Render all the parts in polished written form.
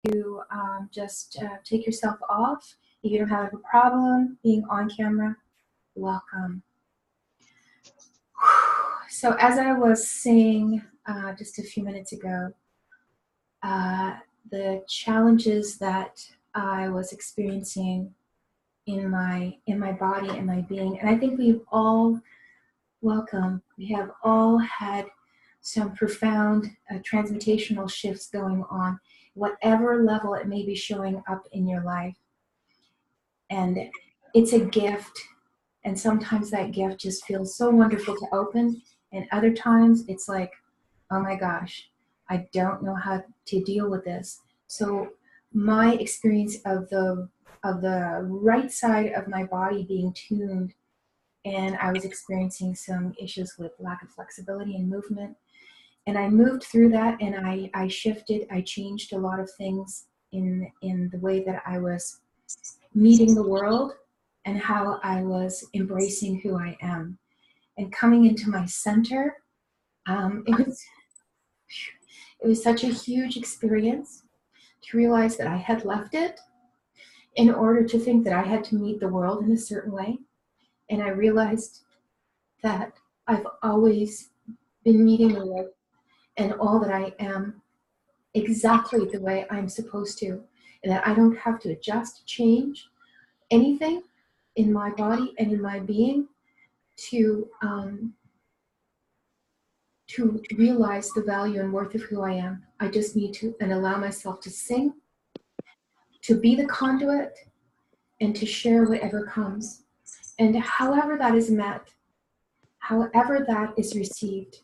to just take yourself off. If you don't have a problem being on camera, welcome. So as I was saying just a few minutes ago, the challenges that I was experiencing in my body and my being, and I think we've all we have all had some profound transmutational shifts going on, whatever level it may be showing up in your life. And it's a gift, and sometimes that gift just feels so wonderful to open, and other times it's like, oh my gosh, I don't know how to deal with this. So my experience of the right side of my body being tuned, and I was experiencing some issues with lack of flexibility and movement. And I moved through that, and I shifted, I changed a lot of things in the way that I was meeting the world and how I was embracing who I am. And coming into my center, it was such a huge experience to realize that I had left it in order to think that I had to meet the world in a certain way. And I realized that I've always been meeting the world and all that I am exactly the way I'm supposed to, and that I don't have to adjust, change anything in my body and in my being to realize the value and worth of who I am. I just need to and allow myself to sing, to be the conduit, and to share whatever comes. And however that is met, however that is received,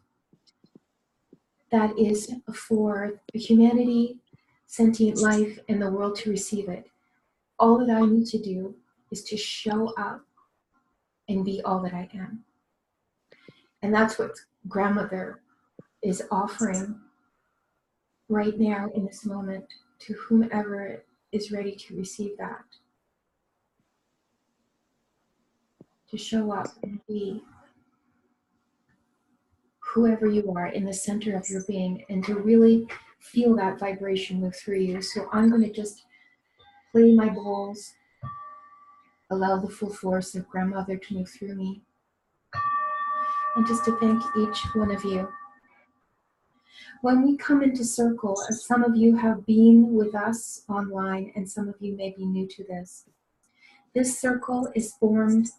that is for humanity, sentient life, and the world to receive it. All that I need to do is to show up and be all that I am. And that's what grandmother is offering right now in this moment to whomever is ready to receive that. To show up and be whoever you are in the center of your being, and to really feel that vibration move through you. So I'm going to just play my bowls, allow the full force of grandmother to move through me, and just to thank each one of you. When we come into circle, as some of you have been with us online and some of you may be new to this circle is formed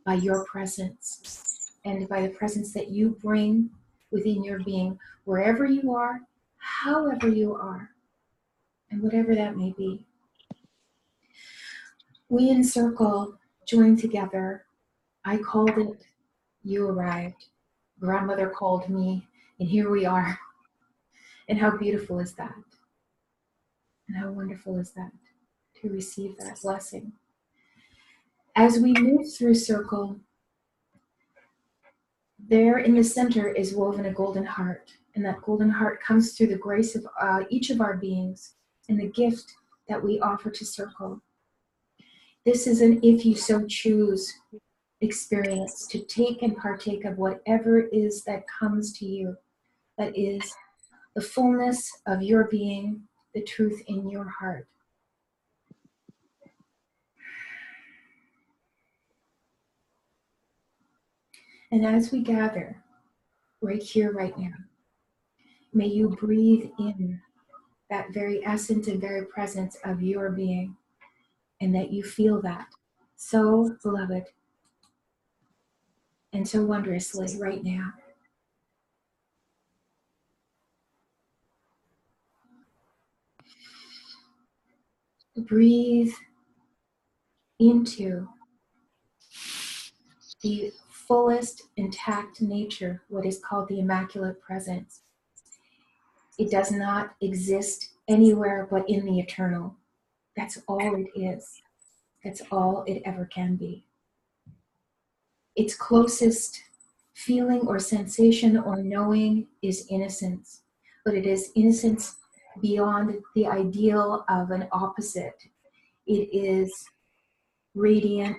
by your presence and by the presence that you bring within your being, wherever you are, however you are, and whatever that may be. We in circle join together. I called it, you arrived. Grandmother called me, and here we are. And how beautiful is that? And how wonderful is that to receive that blessing? As we move through circle, there in the center is woven a golden heart. And that golden heart comes through the grace of each of our beings and the gift that we offer to circle. This is an if you so choose experience to take and partake of whatever it is that comes to you, that is the fullness of your being, the truth in your heart. And as we gather right here, right now, may you breathe in that very essence and very presence of your being, and that you feel that so beloved and so wondrously right now. Breathe into the fullest intact nature, what is called the Immaculate Presence. It does not exist anywhere but in the eternal. That's all it is. That's all it ever can be. Its closest feeling or sensation or knowing is innocence, but it is innocence beyond the ideal of an opposite. It is radiant,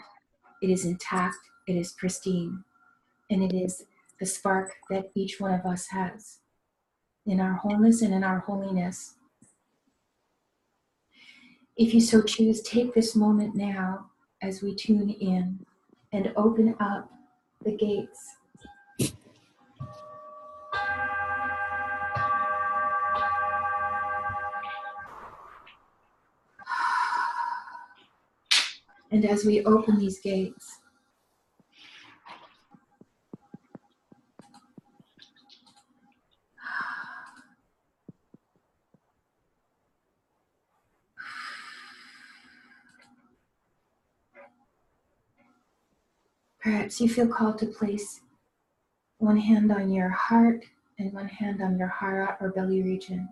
it is intact, it is pristine, and it is the spark that each one of us has in our wholeness and in our holiness. If you so choose, take this moment now as we tune in and open up the gates. And as we open these gates, perhaps you feel called to place one hand on your heart and one hand on your hara or belly region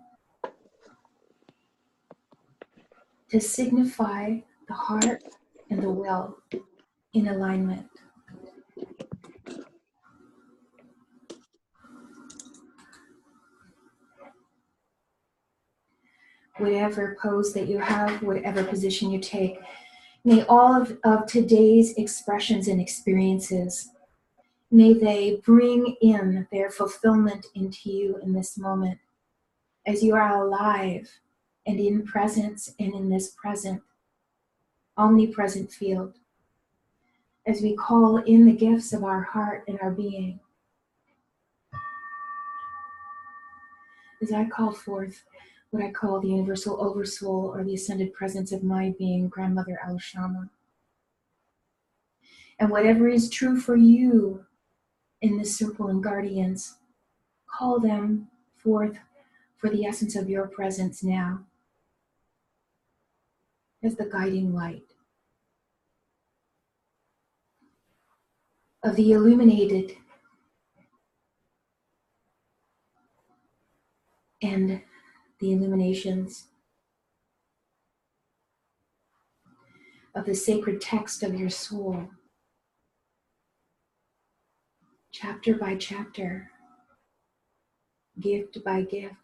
to signify the heart and the will in alignment. Whatever pose that you have, whatever position you take, may all of today's expressions and experiences, may they bring in their fulfillment into you in this moment as you are alive and in presence and in this present, omnipresent field. As we call in the gifts of our heart and our being, as I call forth what I call the universal oversoul or the ascended presence of my being, Grandmother Alashama. And whatever is true for you in this circle and guardians, call them forth for the essence of your presence now as the guiding light of the illuminated and the illuminations of the sacred text of your soul, chapter by chapter, gift by gift,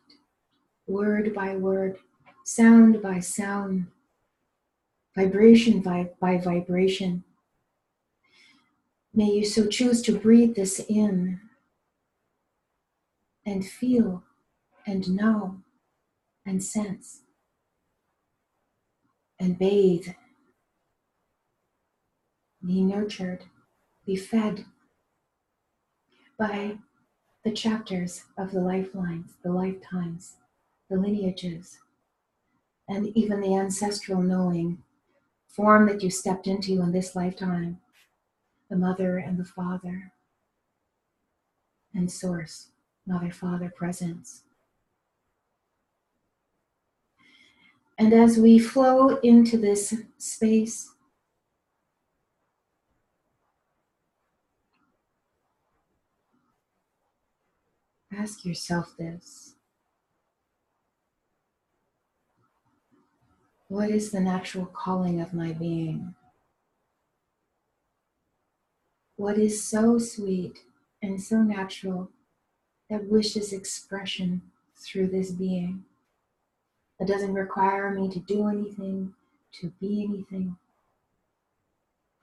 word by word, sound by sound, vibration by vibration. May you so choose to breathe this in and feel and know and sense and bathe, be nurtured, be fed by the chapters of the lifelines, the lifetimes, the lineages, and even the ancestral knowing form that you stepped into in this lifetime, the mother and the father and source, mother, father, presence. And as we flow into this space, ask yourself this: what is the natural calling of my being? What is so sweet and so natural that wishes expression through this being? That doesn't require me to do anything, to be anything.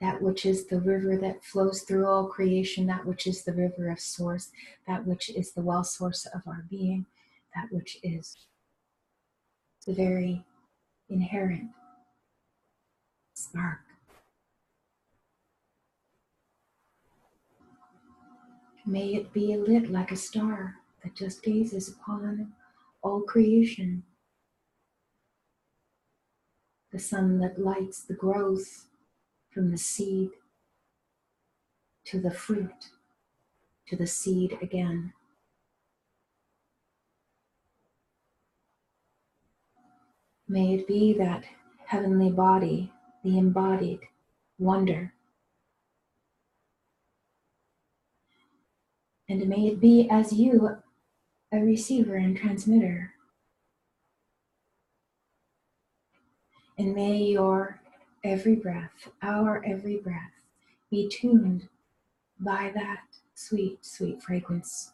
That which is the river that flows through all creation, that which is the river of source, that which is the well source of our being, that which is the very inherent spark. May it be lit like a star that just gazes upon all creation. The sun that lights the growth from the seed to the fruit, to the seed again. May it be that heavenly body, the embodied wonder. And may it be as you, a receiver and transmitter. And may your every breath, our every breath, be tuned by that sweet, sweet fragrance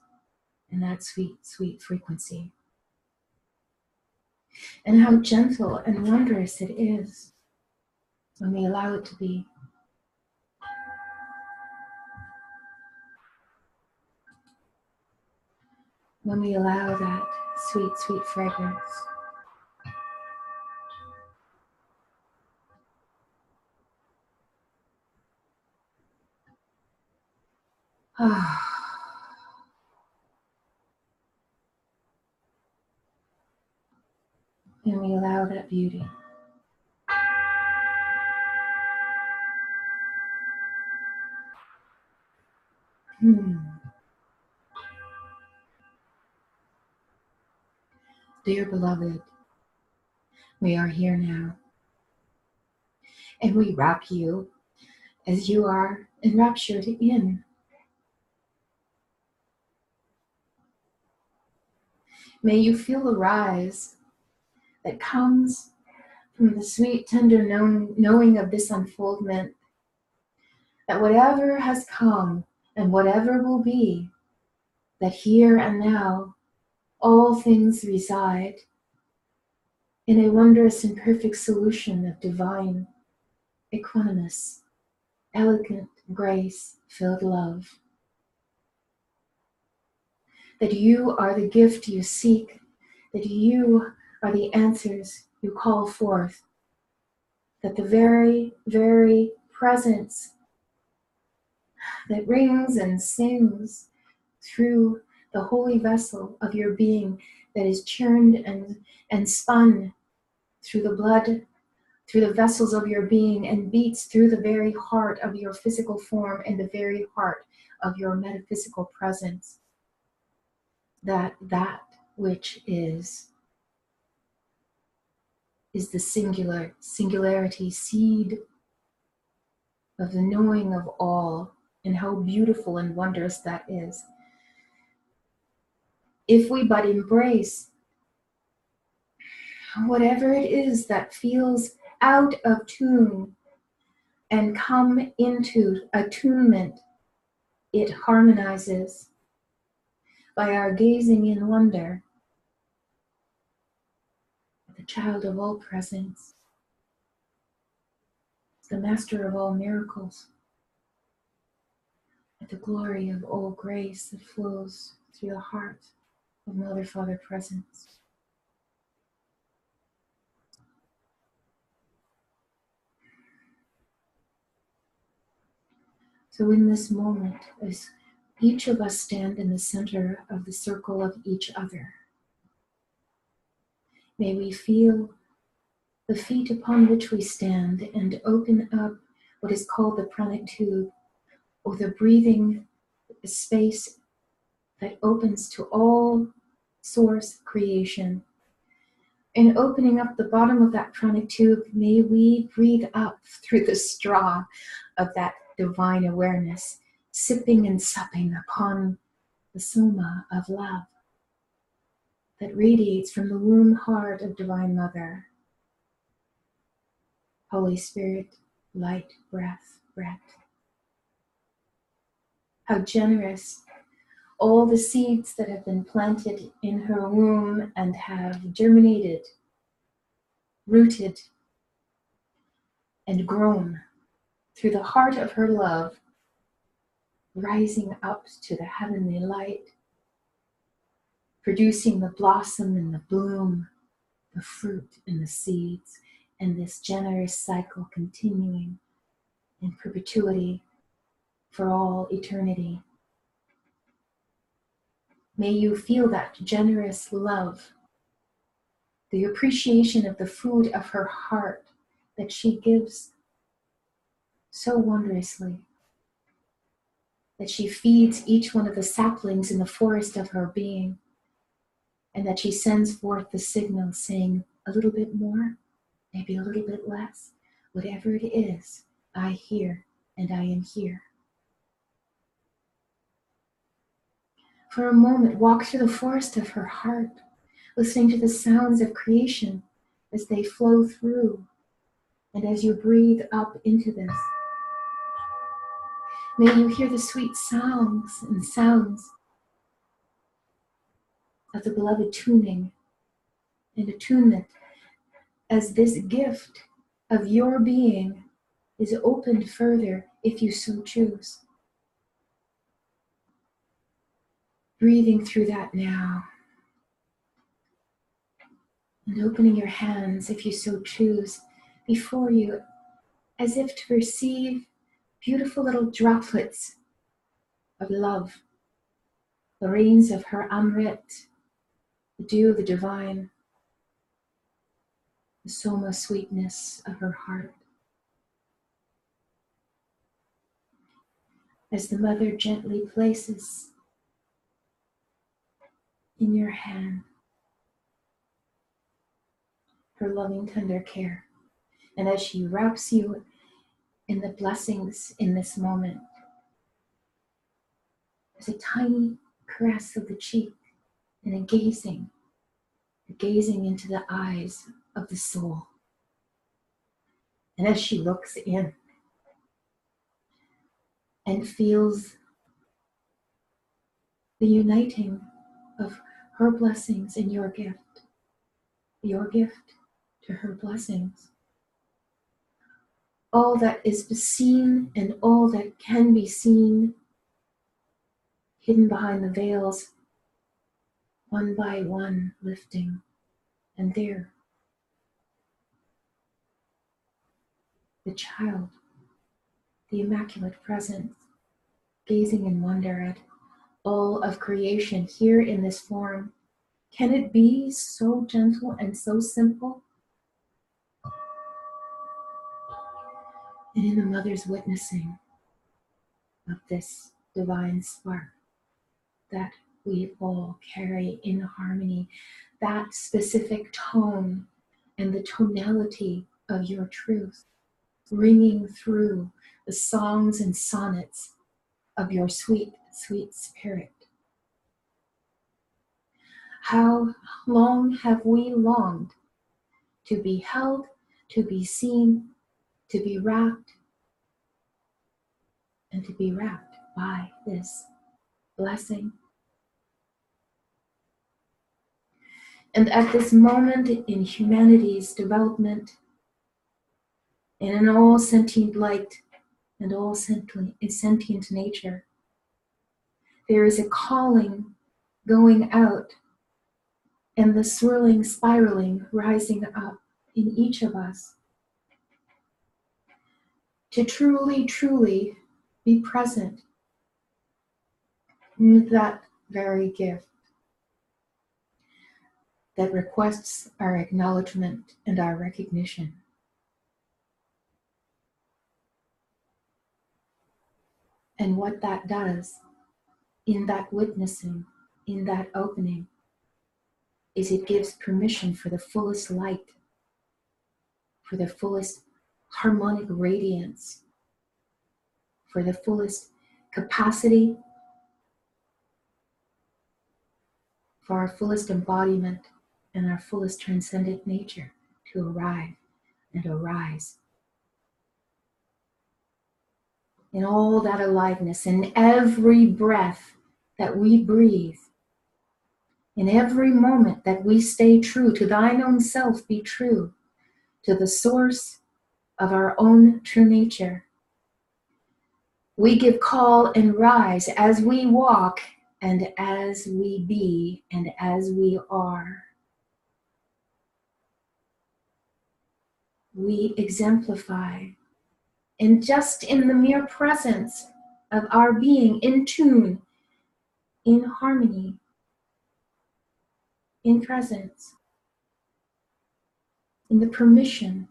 and that sweet, sweet frequency. And how gentle and wondrous it is when we allow it to be. When we allow that sweet, sweet fragrance And we allow that beauty. Dear beloved, we are here now. And we wrap you as you are enraptured in. May you feel the rise that comes from the sweet, tender knowing of this unfoldment, that whatever has come and whatever will be, that here and now all things reside in a wondrous and perfect solution of divine, equanimous, elegant, grace-filled love. That you are the gift you seek, that you are the answers you call forth, that the very, very presence that rings and sings through the holy vessel of your being, that is churned and spun through the blood, through the vessels of your being, and beats through the very heart of your physical form and the very heart of your metaphysical presence, that which is the singularity seed of the knowing of all, and how beautiful and wondrous that is. If we but embrace whatever it is that feels out of tune and come into attunement, it harmonizes by our gazing in wonder at the child of all presence, the master of all miracles, at the glory of all grace that flows through the heart of Mother, Father, Presence. So in this moment, as each of us stand in the center of the circle of each other, may we feel the feet upon which we stand and open up what is called the pranic tube, or the breathing space that opens to all source creation. In opening up the bottom of that pranic tube, may we breathe up through the straw of that divine awareness, sipping and supping upon the soma of love that radiates from the womb heart of Divine Mother. Holy Spirit, light, breath. How generous all the seeds that have been planted in her womb and have germinated, rooted, and grown through the heart of her love, rising up to the heavenly light, producing the blossom and the bloom, the fruit and the seeds, and this generous cycle continuing in perpetuity for all eternity. May you feel that generous love, the appreciation of the food of her heart that she gives so wondrously, that she feeds each one of the saplings in the forest of her being, and that she sends forth the signal saying, a little bit more, maybe a little bit less, whatever it is, I hear and I am here. For a moment, walk through the forest of her heart, listening to the sounds of creation as they flow through, and as you breathe up into this. May you hear the sweet sounds of the beloved tuning and attunement as this gift of your being is opened further if you so choose. Breathing through that now. And opening your hands, if you so choose, before you, as if to receive beautiful little droplets of love, the rains of her Amrit, the dew of the divine, the soma sweetness of her heart. As the mother gently places in your hand her loving tender care, and as she wraps you in the blessings in this moment, there's a tiny caress of the cheek and a gazing into the eyes of the soul. And as she looks in and feels the uniting of her blessings and your gift to her blessings, all that is seen and all that can be seen, hidden behind the veils, one by one lifting, and there, the child, the Immaculate Presence, gazing in wonder at all of creation here in this form. Can it be so gentle and so simple? And in the mother's witnessing of this divine spark that we all carry in harmony, that specific tone and the tonality of your truth ringing through the songs and sonnets of your sweet, sweet spirit. How long have we longed to be held, to be seen, to be wrapped, and to be wrapped by this blessing. And at this moment in humanity's development, and in all sentient light and all sentient nature, there is a calling going out and the swirling, spiraling, rising up in each of us to truly, truly be present in that very gift that requests our acknowledgement and our recognition. And what that does in that witnessing, in that opening, is it gives permission for the fullest light, for the fullest harmonic radiance, for the fullest capacity, for our fullest embodiment and our fullest transcendent nature to arrive and arise. In all that aliveness, in every breath that we breathe, in every moment that we stay true to thine own self, be true to the source of our own true nature. We give call and rise as we walk and as we be and as we are. We exemplify, and just in the mere presence of our being in tune, in harmony, in presence, in the permission,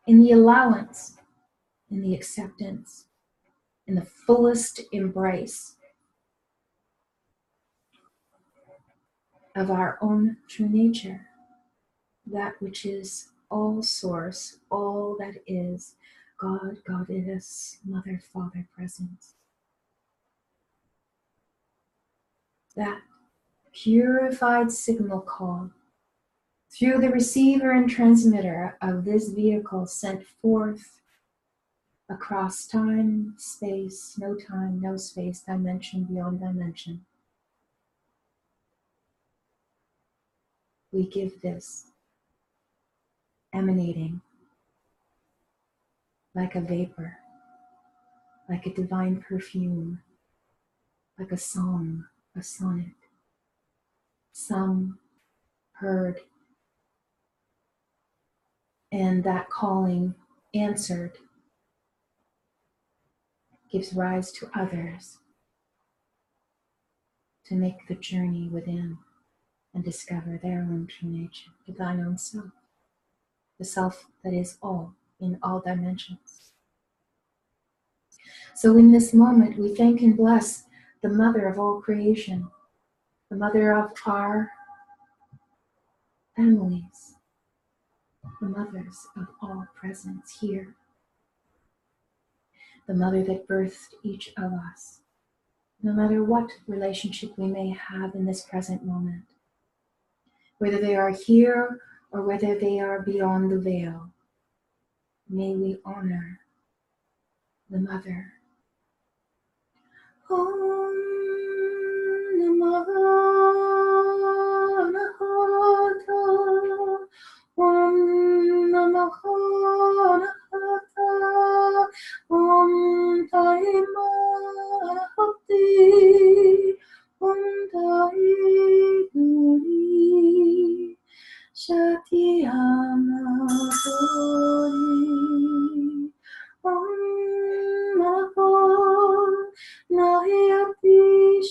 in the allowance, in the acceptance, in the fullest embrace of our own true nature, that which is all source, all that is, God, Goddess, Mother, Father, Presence. That purified signal call through the receiver and transmitter of this vehicle sent forth across time, space, no space, dimension beyond dimension. We give this emanating like a vapor, like a divine perfume, like a song, a sonnet, sung, heard, and that calling answered gives rise to others to make the journey within and discover their own true nature, to thine own self, the self that is all in all dimensions. So in this moment, we thank and bless the mother of all creation, the mother of our families, the mothers of all presence here, the mother that birthed each of us, no matter what relationship we may have in this present moment, whether they are here or whether they are beyond the veil. May we honor the mother. Om Namah Nahata, Om Namah Nahata, Om Taima Nahati, Om Tai Guri, Shatyama Gori, Om Namah Nahayati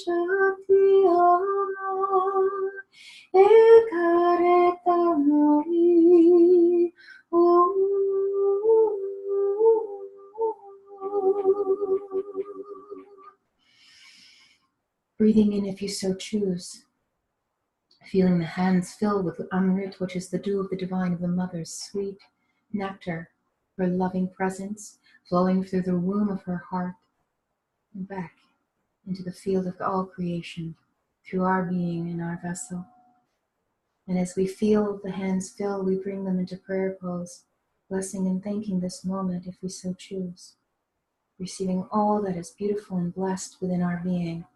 Shatyama, Ekareta Mori, Om. Breathing in if you so choose. Feeling the hands fill with amrit, which is the dew of the divine of the mother's sweet nectar, her loving presence flowing through the womb of her heart and back into the field of all creation through our being and our vessel. And as we feel the hands fill, we bring them into prayer pose, blessing and thanking this moment if we so choose, receiving all that is beautiful and blessed within our being,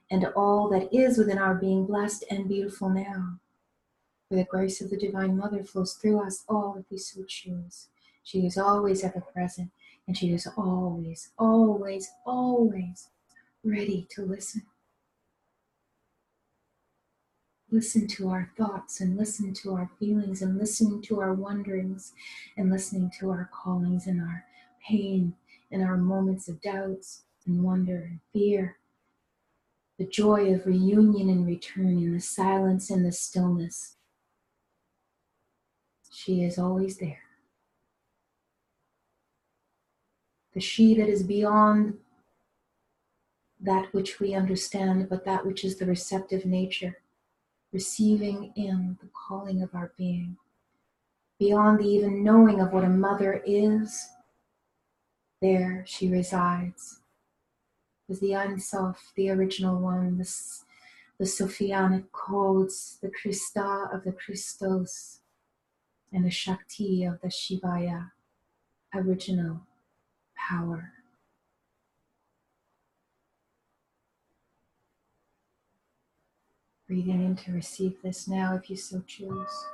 and all that is within our being blessed and beautiful now. For the grace of the Divine Mother flows through us all if we so choose. She is always ever present, and she is always, always, always ready to listen. Listen to our thoughts, and listen to our feelings, and listen to our wonderings, and listening to our callings and our pain, and our moments of doubts and wonder and fear. The joy of reunion and return in the silence and the stillness. She is always there. The she that is beyond that which we understand, but that which is the receptive nature, receiving in the calling of our being. Beyond the even knowing of what a mother is, there she resides. As the Ein Sof, the original one, the Sophianic codes, the Christa of the Christos, and the Shakti of the Shivaya, original power. Breathing in to receive this now if you so choose.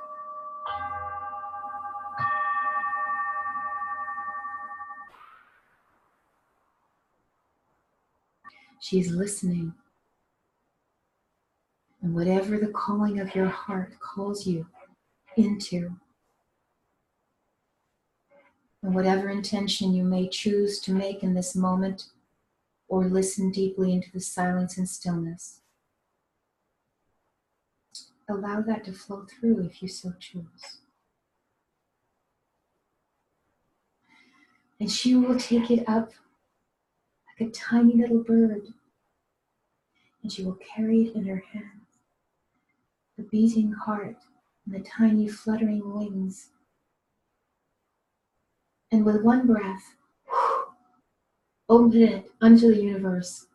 She's listening. And whatever the calling of your heart calls you into, and whatever intention you may choose to make in this moment, or listen deeply into the silence and stillness, allow that to flow through if you so choose. And she will take it up like a tiny little bird, and she will carry it in her hands, the beating heart and the tiny fluttering wings. And with one breath, open it unto the universe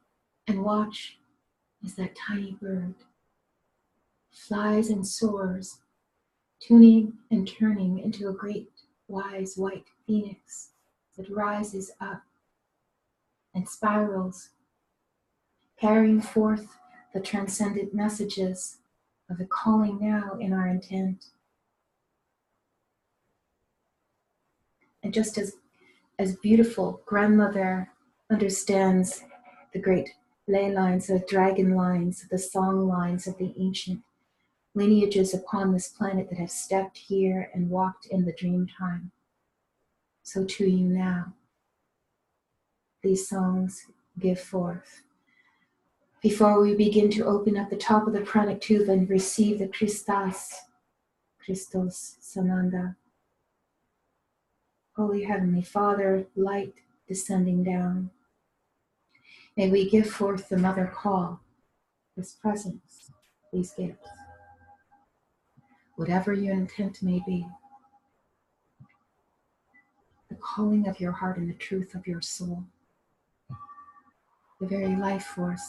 and watch as that tiny bird flies and soars, tuning and turning into a great, wise white phoenix that rises up and spirals, carrying forth the transcendent messages of the calling now in our intent. And just as beautiful grandmother understands the great ley lines, the dragon lines, the song lines of the ancient lineages upon this planet that have stepped here and walked in the dream time, so too you now. These songs give forth Before we begin to open up the top of the pranic tube and receive the Christos Sananda, Holy Heavenly Father, light descending down, may we give forth the mother call, this presence, these gifts, whatever your intent may be, the calling of your heart and the truth of your soul, the very life force,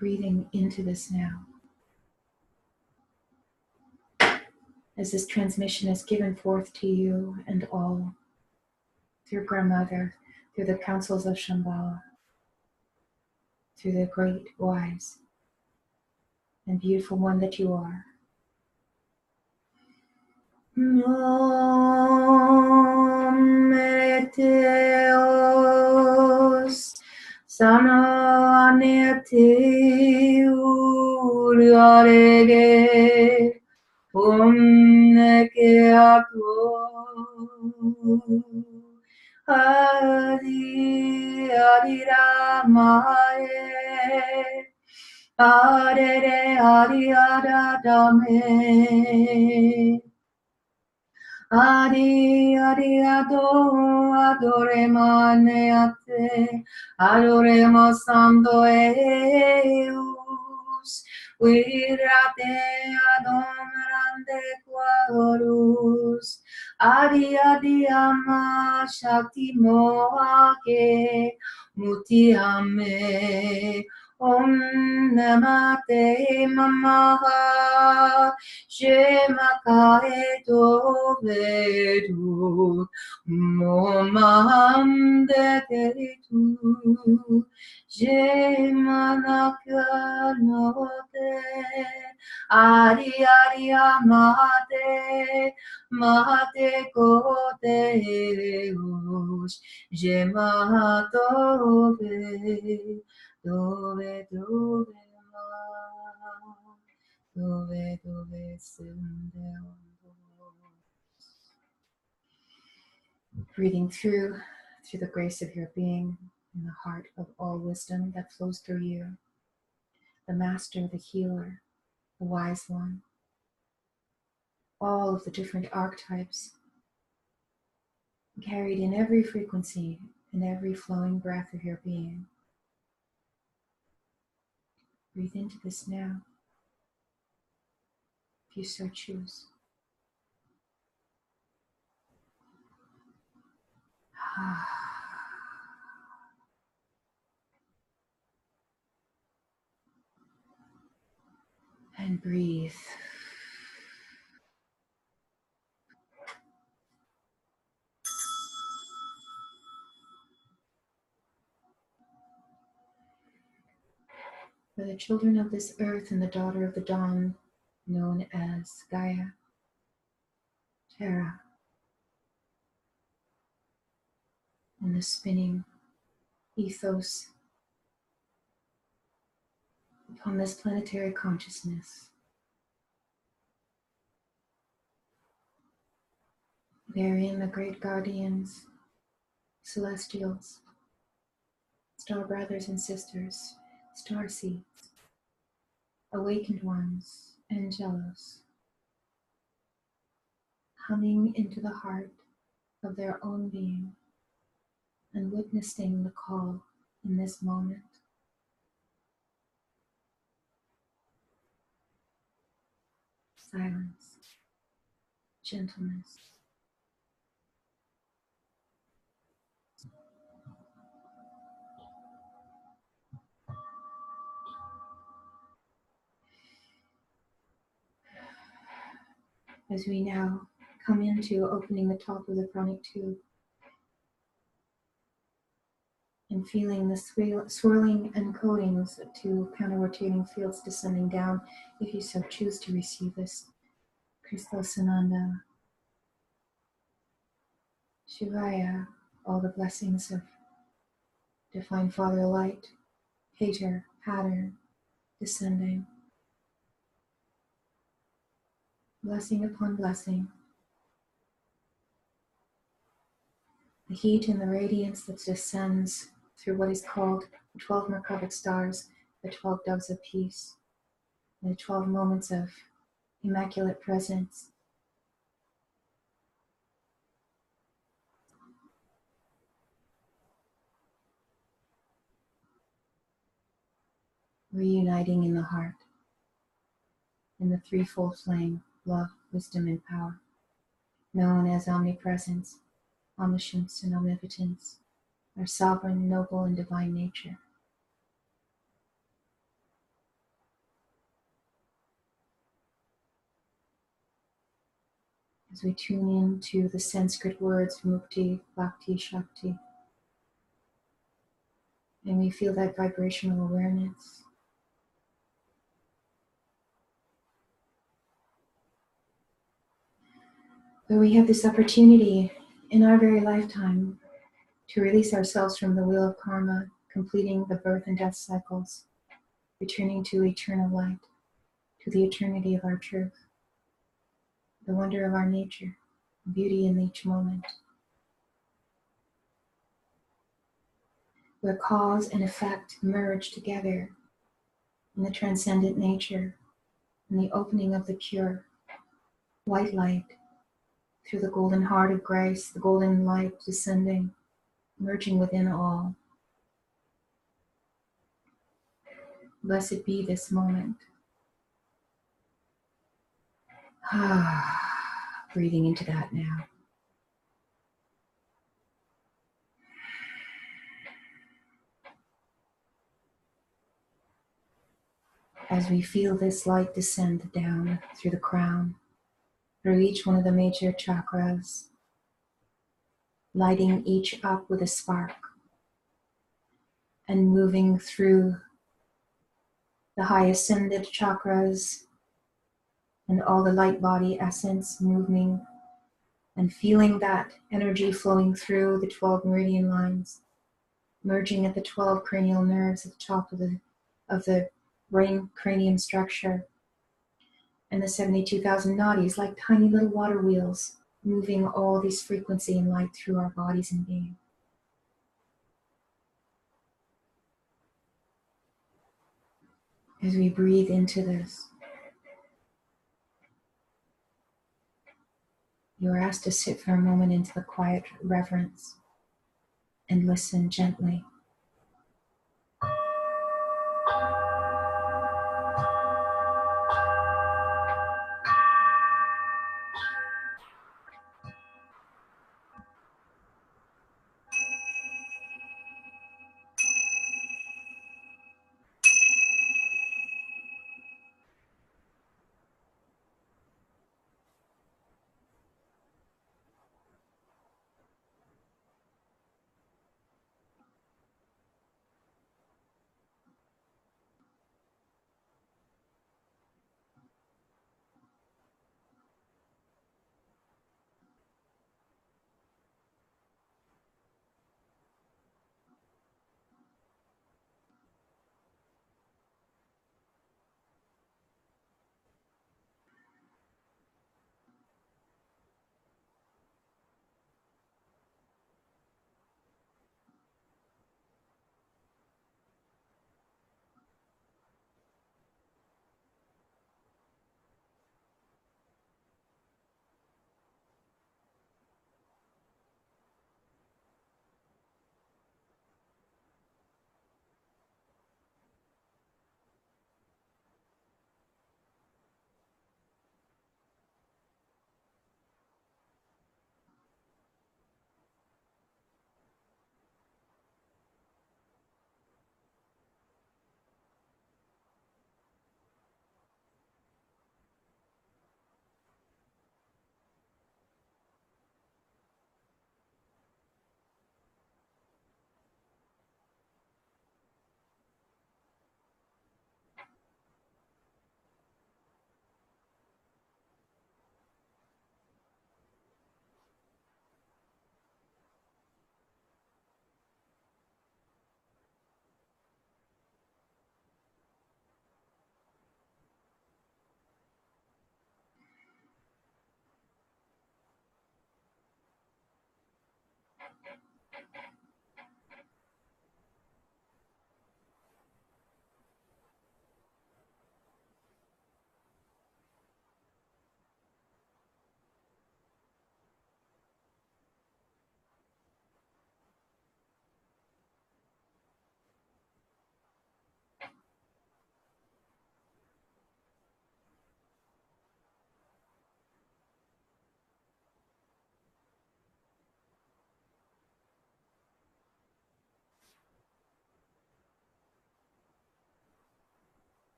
breathing into this now. As this transmission is given forth to you and all, through grandmother, through the councils of Shambhala, through the great wise and beautiful one that you are. Meteos Sano Anete Uriarege Omnekeato Adi Adiramae Adere Adiadadame Adi Ado Adore Maneate Adore Mosando Eus Virate Adomrande Quadorus Adi Ama Shakti Mohake Mutiame Om Namate Mamaha Shemakae Dovedu Momande Teritu Shemanaka Note Ari Amate Mate Koteus Shematove Dove breathing through the grace of your being in the heart of all wisdom that flows through you, the master, the healer, the wise one, all of the different archetypes carried in every frequency, in every flowing breath of your being. Breathe into this now, if you so choose. And breathe. For the children of this earth and the daughter of the dawn, known as Gaia, Terra, and the spinning ethos upon this planetary consciousness, therein the great guardians, celestials, star brothers and sisters, star seeds, awakened ones, angelos, coming into the heart of their own being and witnessing the call in this moment. Silence, gentleness. As we now come into opening the top of the pranic tube and feeling the swirling encodings to counter-rotating fields descending down, if you so choose to receive this. Christos Ananda, Shivaya, all the blessings of Divine Father Light, Pater, Pattern, descending, blessing upon blessing. the heat and the radiance that descends through what is called the 12 Merkabah stars, the 12 doves of peace, and the 12 moments of immaculate presence. Reuniting in the heart, in the threefold flame, love, wisdom, and power, known as omnipresence, omniscience, and omnipotence, our sovereign, noble, and divine nature. As we tune into the Sanskrit words mukti, bhakti, shakti, and we feel that vibrational awareness. But we have this opportunity in our very lifetime to release ourselves from the wheel of karma, completing the birth and death cycles, returning to eternal light, to the eternity of our truth, the wonder of our nature, beauty in each moment, where cause and effect merge together in the transcendent nature, in the opening of the pure, white light, through the golden heart of grace, the golden light descending, merging within all. Blessed be this moment. Breathing into that now. As we feel this light descend down through the crown, through each one of the major chakras, lighting each up with a spark, and moving through the high ascended chakras and all the light body essence moving and feeling that energy flowing through the 12 meridian lines, merging at the 12 cranial nerves at the top of the brain cranium structure, and the 72,000 nadis like tiny little water wheels, moving all this frequency and light through our bodies and being. As we breathe into this, you are asked to sit for a moment into the quiet reverence and listen gently.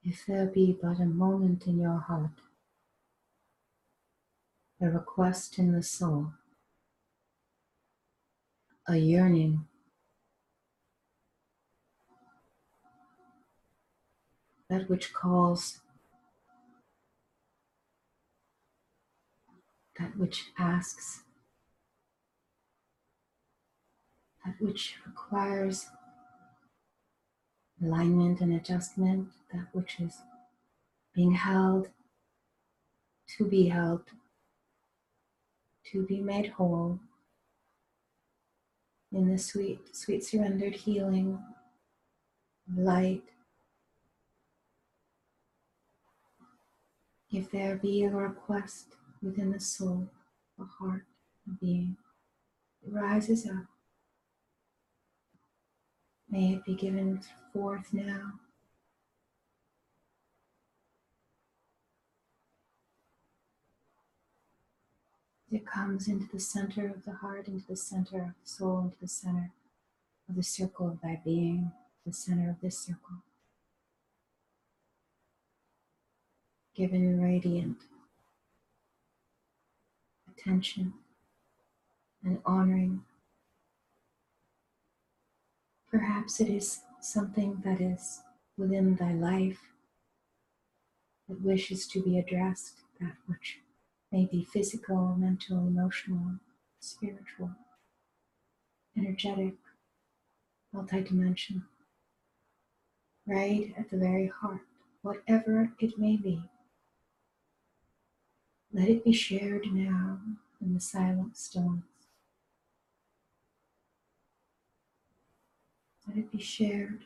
If there be but a moment in your heart, a request in the soul, a yearning, that which calls, that which asks, that which requires alignment and adjustment, that which is being held, to be made whole in the sweet, sweet surrendered healing of light. If there be a request within the soul, a heart, a being, it rises up. May it be given forth now. It comes into the center of the heart, into the center of the soul, into the center of the circle of thy being, the center of this circle. Given radiant attention and honoring. Perhaps it is something that is within thy life that wishes to be addressed, that which may be physical, mental, emotional, spiritual, energetic, multidimensional, right at the very heart, whatever it may be. Let it be shared now in the silent stillness. Let it be shared.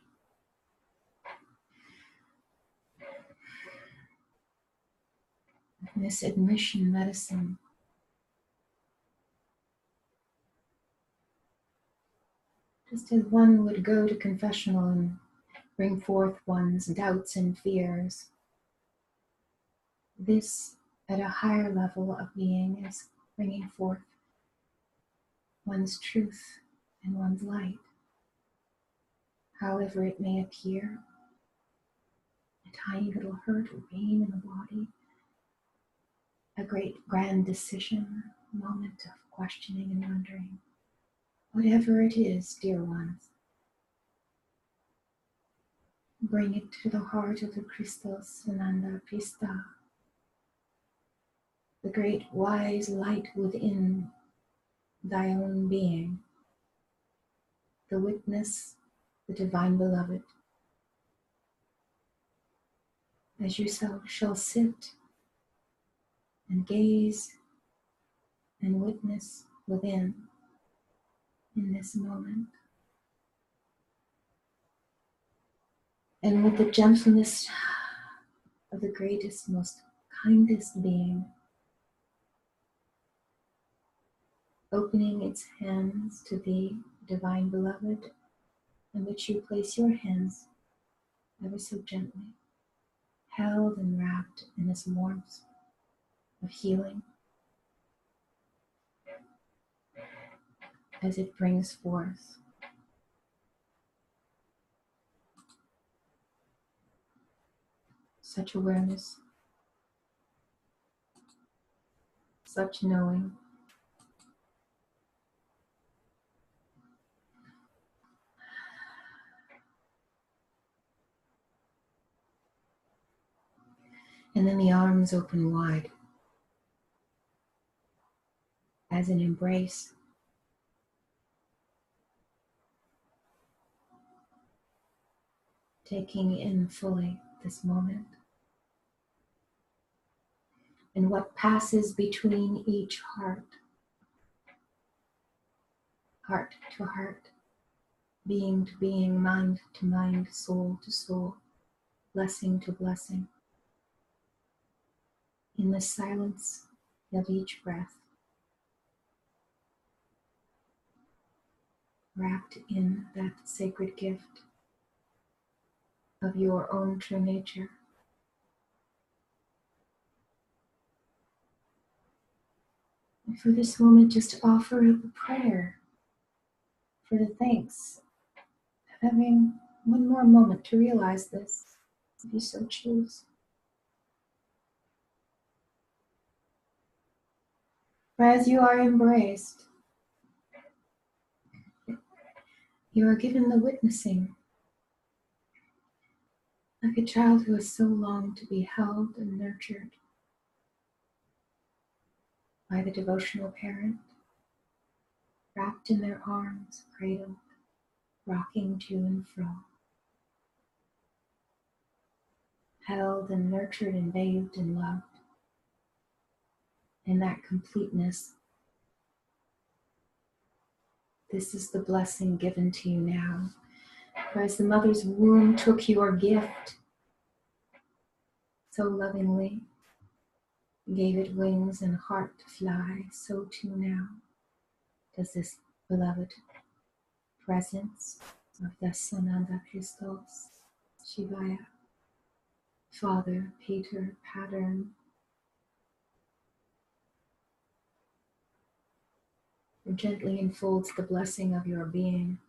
In this admission medicine, just as one would go to confessional and bring forth one's doubts and fears, this at a higher level of being is bringing forth one's truth and one's light, however it may appear, a tiny little hurt or pain in the body, a great grand decision, a moment of questioning and wondering. Whatever it is, dear ones, bring it to the heart of the Christos Ananda Pista, the great wise light within thy own being, the witness, the divine beloved. As you shall sit and gaze and witness within in this moment, and with the gentleness of the greatest, most kindest being, opening its hands to thee, divine beloved, in which you place your hands ever so gently, held and wrapped in this warmth of healing, as it brings forth such awareness, such knowing, and then the arms open wide as an embrace, taking in fully this moment and what passes between each heart, heart to heart, being to being, mind to mind, soul to soul, blessing to blessing, in the silence of each breath, wrapped in that sacred gift of your own true nature. And for this moment, just offer up a prayer for the thanks of having one more moment to realize this, if you so choose. For as you are embraced, you are given the witnessing, like a child who has so longed to be held and nurtured by the devotional parent, wrapped in their arms, cradled, rocking to and fro, held and nurtured and bathed and loved. In that completeness, this is the blessing given to you now. For as the mother's womb took your gift so lovingly, gave it wings and heart to fly, so too now does this beloved presence of the Sananda Christos, Shivaya, Father, Pater, Pattern, gently enfolds the blessing of your being,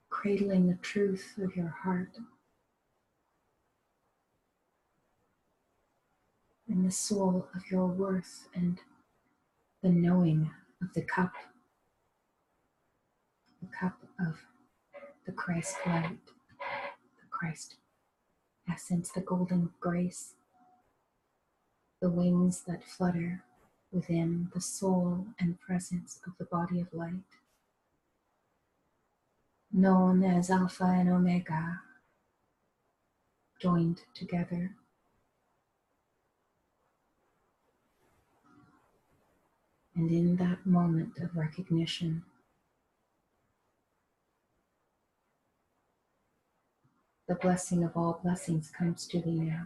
cradling the truth of your heart and the soul of your worth and the knowing of the cup of the Christ light, the Christ essence, the golden grace, the wings that flutter within the soul and presence of the body of light, known as Alpha and Omega, joined together. And in that moment of recognition, the blessing of all blessings comes to thee now.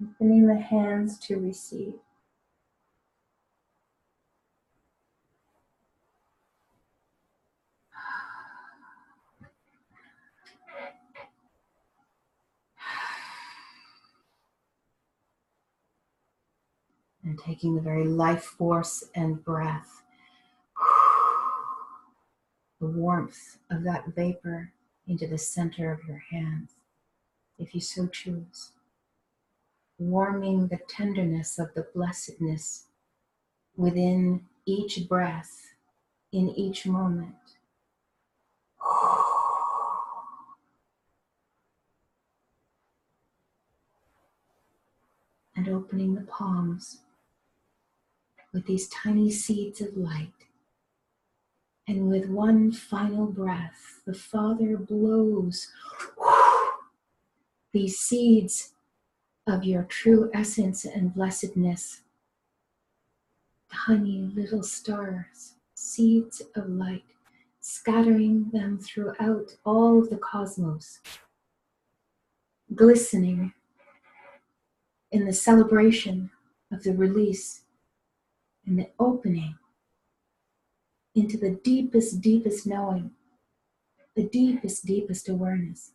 Opening the hands to receive. And taking the very life force and breath, the warmth of that vapor into the center of your hands, if you so choose. Warming the tenderness of the blessedness within each breath, in each moment. And opening the palms with these tiny seeds of light. And with one final breath, the Father blows these seeds of your true essence and blessedness, tiny little stars, seeds of light, scattering them throughout all of the cosmos, glistening in the celebration of the release and the opening into the deepest, deepest knowing, the deepest, deepest awareness,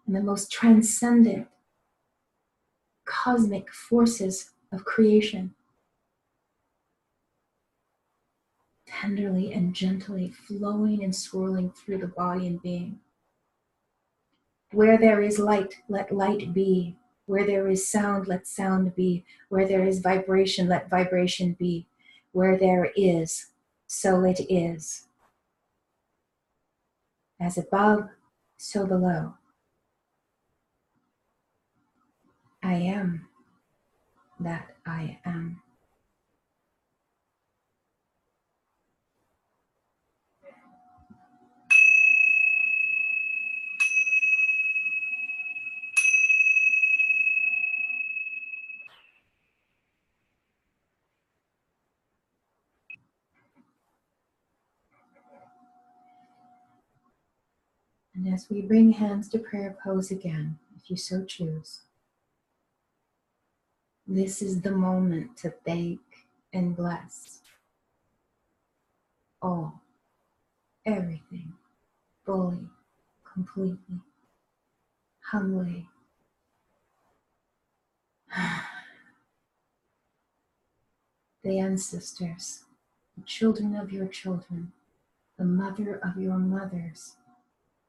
and the most transcendent cosmic forces of creation, tenderly and gently flowing and swirling through the body and being. Where there is light, let light be. Where there is sound, let sound be. Where there is vibration, let vibration be. Where there is, so it is. As above, so below. I am that I am. And as we bring hands to prayer pose again, if you so choose, this is the moment to thank and bless all, everything, fully, completely, humbly. The ancestors, the children of your children, the mother of your mothers,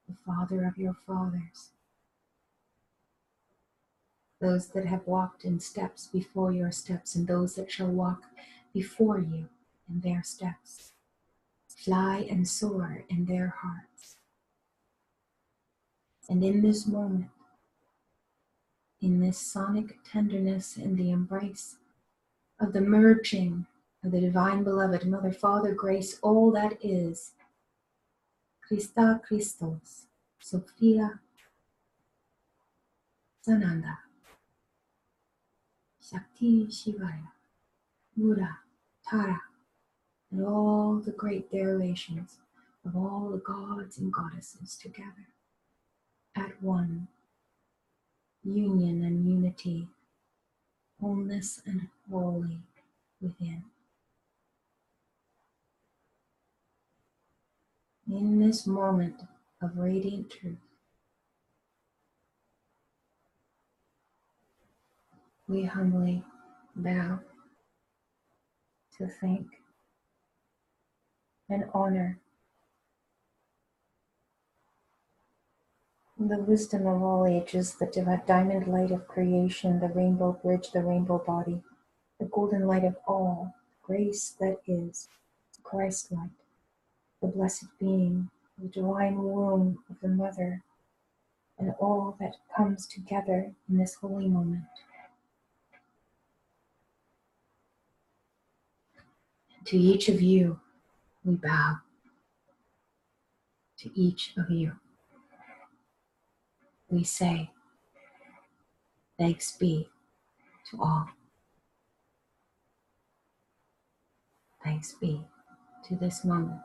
the father of your fathers, those that have walked in steps before your steps, and those that shall walk before you in their steps, fly and soar in their hearts. And in this moment, in this sonic tenderness, in the embrace of the merging of the divine beloved Mother, Father, Grace, all that is, Christa Christos, Sophia, Sananda, Shakti Shivaya, Buddha, Tara, and all the great derivations of all the gods and goddesses together at one, union and unity, wholeness and holy within. In this moment of radiant truth, we humbly bow to thank and honor the wisdom of all ages, the diamond light of creation, the rainbow bridge, the rainbow body, the golden light of all, grace that is, Christ light, the blessed being, the divine womb of the mother, and all that comes together in this holy moment. And to each of you, we bow. To each of you, we say, thanks be to all. Thanks be to this moment.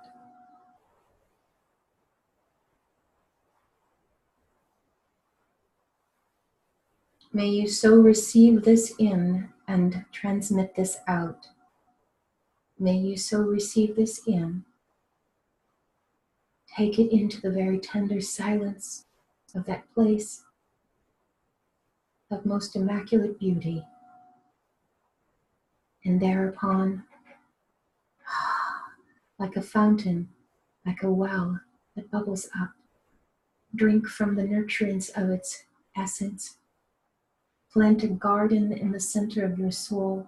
May you so receive this in and transmit this out. May you so receive this in, take it into the very tender silence of that place of most immaculate beauty. And thereupon, like a fountain, like a well that bubbles up, drink from the nurturance of its essence. Plant a garden in the center of your soul,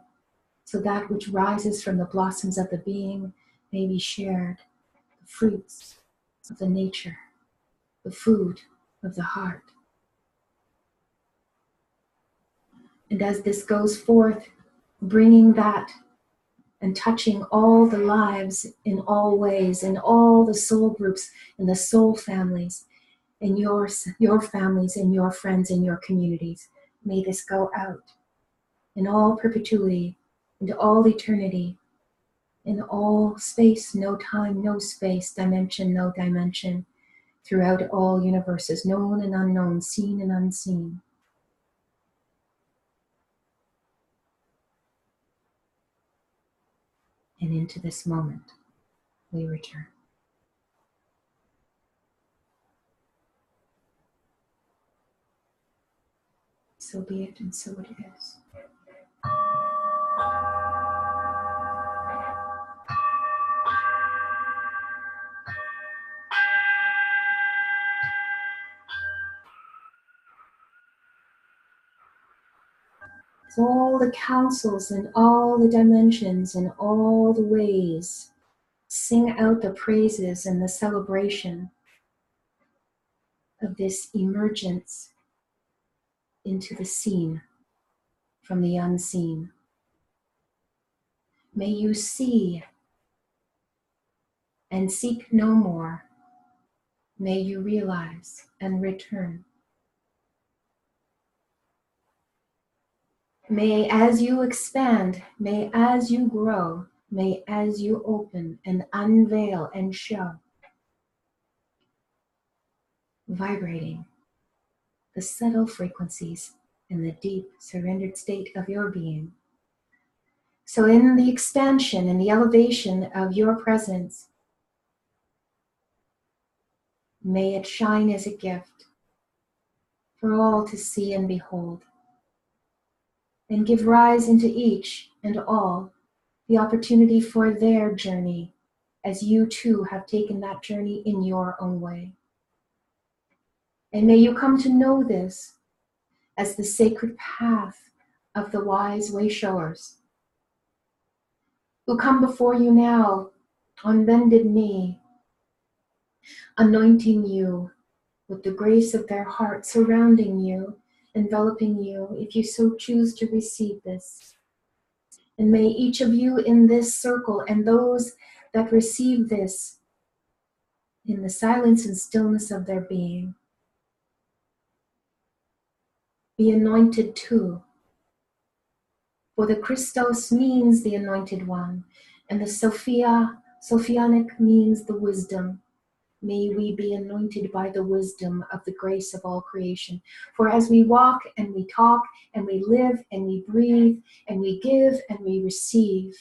so that which rises from the blossoms of the being may be shared, the fruits of the nature, the food of the heart. And as this goes forth, bringing that and touching all the lives in all ways, in all the soul groups, in the soul families, in your families, in your friends, in your communities, may this go out in all perpetuity, into all eternity, in all space, no time, no space, dimension, no dimension, throughout all universes, known and unknown, seen and unseen. And into this moment, we return. So be it, and so it is. So all the councils and all the dimensions and all the ways sing out the praises and the celebration of this emergence into the seen from the unseen. May you see and seek no more. May you realize and return. May as you expand, may as you grow, may as you open and unveil and show, vibrating the subtle frequencies in the deep surrendered state of your being. So in the expansion and the elevation of your presence, may it shine as a gift for all to see and behold, and give rise into each and all the opportunity for their journey, as you too have taken that journey in your own way. And may you come to know this as the sacred path of the wise way-showers, who come before you now on bended knee, anointing you with the grace of their heart, surrounding you, enveloping you, if you so choose to receive this. And may each of you in this circle and those that receive this in the silence and stillness of their being be anointed too. For the Christos means the anointed one, and the Sophianic means the wisdom. May we be anointed by the wisdom of the grace of all creation. For as we walk and we talk and we live and we breathe and we give and we receive,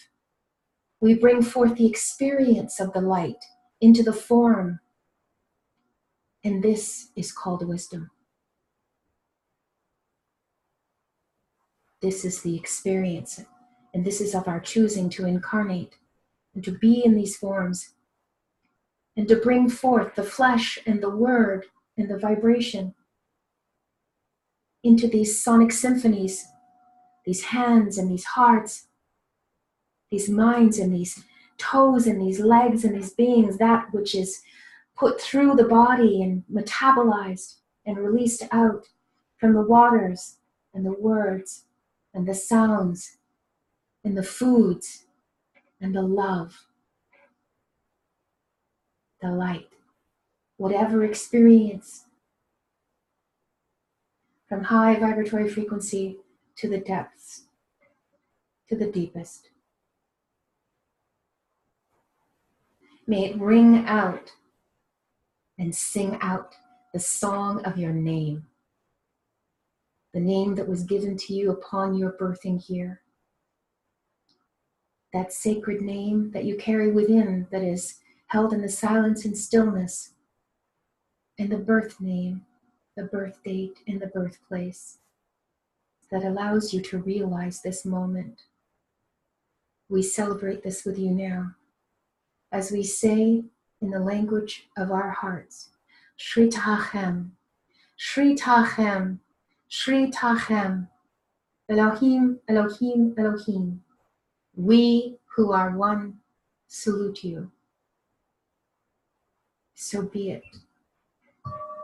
we bring forth the experience of the light into the form. And this is called wisdom. This is the experience, and this is of our choosing to incarnate and to be in these forms and to bring forth the flesh and the word and the vibration into these sonic symphonies, these hands and these hearts, these minds and these toes and these legs and these beings, that which is put through the body and metabolized and released out from the waters and the words and the sounds and the foods and the love, the light, whatever experience, from high vibratory frequency to the depths, to the deepest. May it ring out and sing out the song of your name. the name that was given to you upon your birthing here. That sacred name that you carry within, that is held in the silence and stillness, and the birth name, the birth date, and the birthplace that allows you to realize this moment. We celebrate this with you now, as we say in the language of our hearts, Shri Tachem, Shri Tachem, Shri Tachem, Elohim, Elohim, Elohim. We who are one salute you. So be it,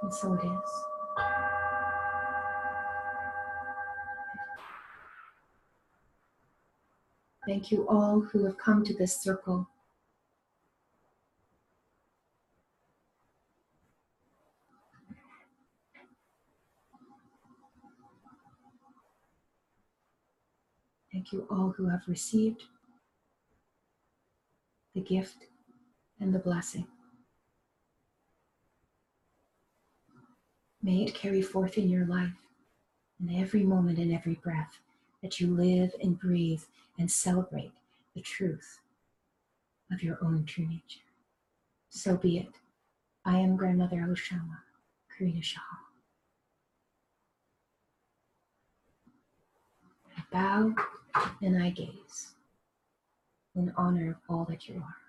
and so it is. Thank you all who have come to this circle. Thank you all who have received the gift and the blessing. May it carry forth in your life, in every moment and every breath, that you live and breathe and celebrate the truth of your own true nature. So be it. I am Grandmother Oshama, Karina Shah. I bow and I gaze in honor of all that you are.